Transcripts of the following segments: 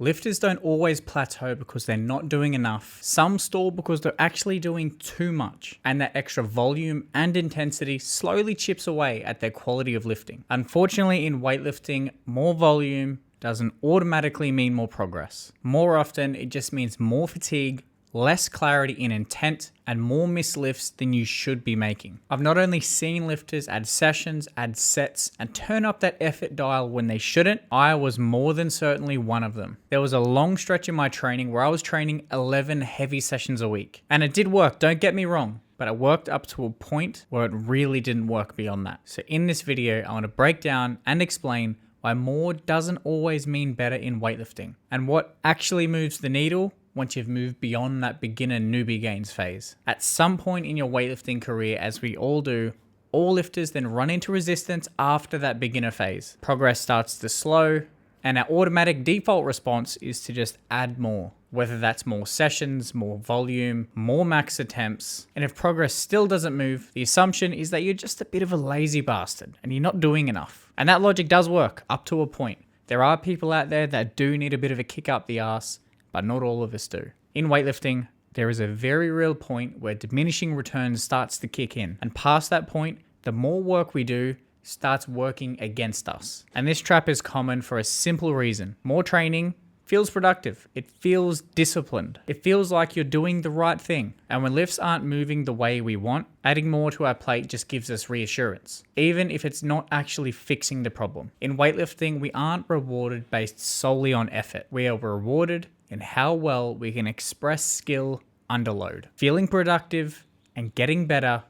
Lifters don't always plateau because they're not doing enough. Some stall because they're actually doing too much, and that extra volume and intensity slowly chips away at their quality of lifting. Unfortunately, in weightlifting, more volume doesn't automatically mean more progress. More often, it just means more fatigue, less clarity in intent, and more missed lifts than you should be making. I've not only seen lifters add sessions, add sets, and turn up that effort dial when they shouldn't, I was more than certainly one of them. There was a long stretch in my training where I was training 11 heavy sessions a week. And it did work, don't get me wrong, but it worked up to a point where it really didn't work beyond that. So in this video, I want to break down and explain why more doesn't always mean better in weightlifting, and what actually moves the needle once you've moved beyond that beginner newbie gains phase. At some point in your weightlifting career, as we all do, all lifters then run into resistance after that beginner phase. Progress starts to slow, and our automatic default response is to just add more. Whether that's more sessions, more volume, more max attempts. And if progress still doesn't move, the assumption is that you're just a bit of a lazy bastard and you're not doing enough. And that logic does work up to a point. There are people out there that do need a bit of a kick up the ass, but not all of us do. In weightlifting, there is a very real point where diminishing returns starts to kick in. And past that point, the more work we do starts working against us. And this trap is common for a simple reason. More training feels productive. It feels disciplined. It feels like you're doing the right thing. And when lifts aren't moving the way we want, adding more to our plate just gives us reassurance, even if it's not actually fixing the problem. In weightlifting, we aren't rewarded based solely on effort. We are rewarded in how well we can express skill under load. Feeling productive and getting better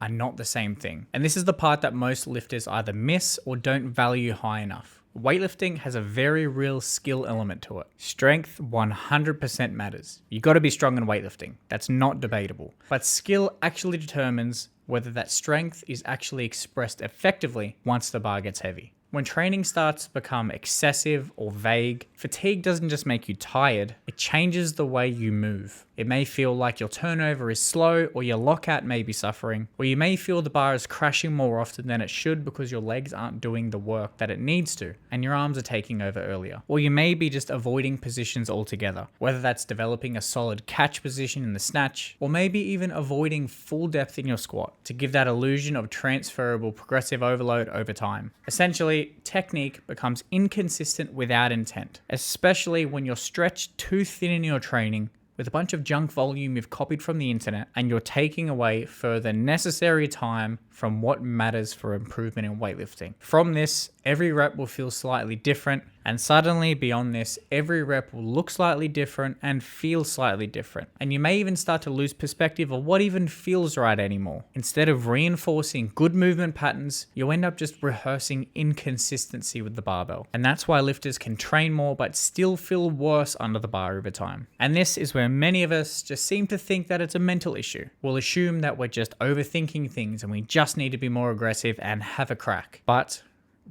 are not the same thing. And this is the part that most lifters either miss or don't value high enough. Weightlifting has a very real skill element to it. Strength 100% matters. You got to be strong in weightlifting. That's not debatable. But skill actually determines whether that strength is actually expressed effectively once the bar gets heavy. When training starts to become excessive or vague, fatigue doesn't just make you tired, it changes the way you move. It may feel like your turnover is slow, or your lockout may be suffering, or you may feel the bar is crashing more often than it should because your legs aren't doing the work that it needs to, and your arms are taking over earlier. Or you may be just avoiding positions altogether, whether that's developing a solid catch position in the snatch, or maybe even avoiding full depth in your squat to give that illusion of transferable progressive overload over time. Essentially, technique becomes inconsistent without intent, especially when you're stretched too thin in your training with a bunch of junk volume you've copied from the internet, and you're taking away further necessary time from what matters for improvement in weightlifting. From this, every rep will feel slightly different, and suddenly beyond this, every rep will look slightly different and feel slightly different. And you may even start to lose perspective of what even feels right anymore. Instead of reinforcing good movement patterns, you end up just rehearsing inconsistency with the barbell. And that's why lifters can train more but still feel worse under the bar over time. And this is where many of us just seem to think that it's a mental issue. We'll assume that we're just overthinking things and we just need to be more aggressive and have a crack. But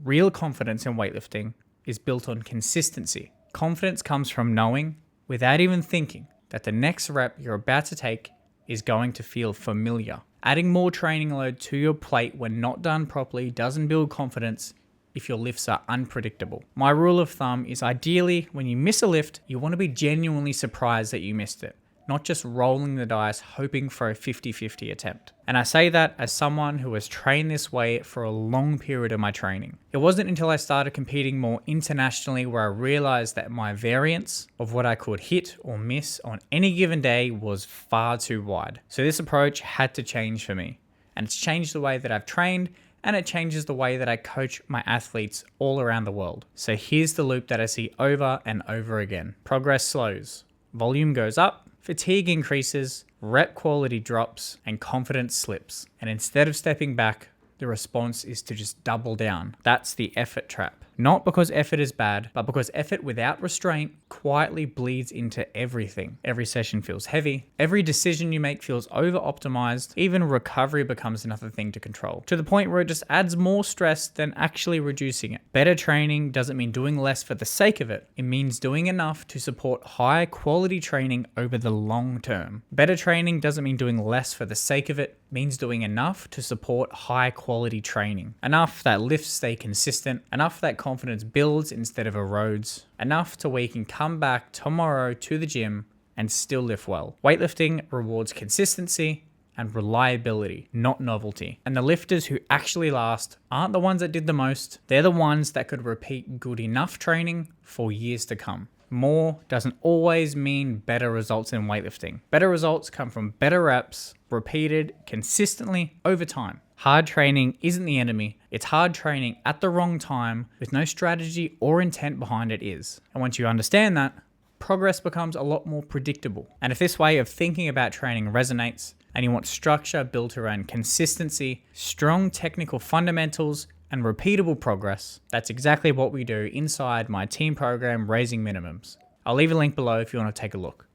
real confidence in weightlifting is built on consistency. Confidence comes from knowing, without even thinking, that the next rep you're about to take is going to feel familiar. Adding more training load to your plate when not done properly doesn't build confidence if your lifts are unpredictable. My rule of thumb is ideally, when you miss a lift, you want to be genuinely surprised that you missed it, not just rolling the dice hoping for a 50-50 attempt. And I say that as someone who has trained this way for a long period of my training. It wasn't until I started competing more internationally where I realized that my variance of what I could hit or miss on any given day was far too wide. So this approach had to change for me. And it's changed the way that I've trained, and it changes the way that I coach my athletes all around the world. So here's the loop that I see over and over again. Progress slows, volume goes up, fatigue increases, rep quality drops, and confidence slips. And instead of stepping back, the response is to just double down. That's the effort trap. Not because effort is bad, but because effort without restraint quietly bleeds into everything. Every session feels heavy. Every decision you make feels over-optimized. Even recovery becomes another thing to control, to the point where it just adds more stress than actually reducing it. Better training doesn't mean doing less for the sake of it. It means doing enough to support high quality training over the long term. Better training doesn't mean doing less for the sake of it. It means doing enough to support high quality training. Enough that lifts stay consistent. Enough that confidence builds instead of erodes, enough to where you can come back tomorrow to the gym and still lift well. Weightlifting rewards consistency and reliability, not novelty. And the lifters who actually last aren't the ones that did the most. They're the ones that could repeat good enough training for years to come. More doesn't always mean better results in weightlifting. Better results come from better reps, repeated consistently over time. Hard training isn't the enemy. It's hard training at the wrong time with no strategy or intent behind it is. And once you understand that, progress becomes a lot more predictable. And if this way of thinking about training resonates, and you want structure built around consistency, strong technical fundamentals, and repeatable progress, that's exactly what we do inside my team program, Raising Minimums. I'll leave a link below if you want to take a look.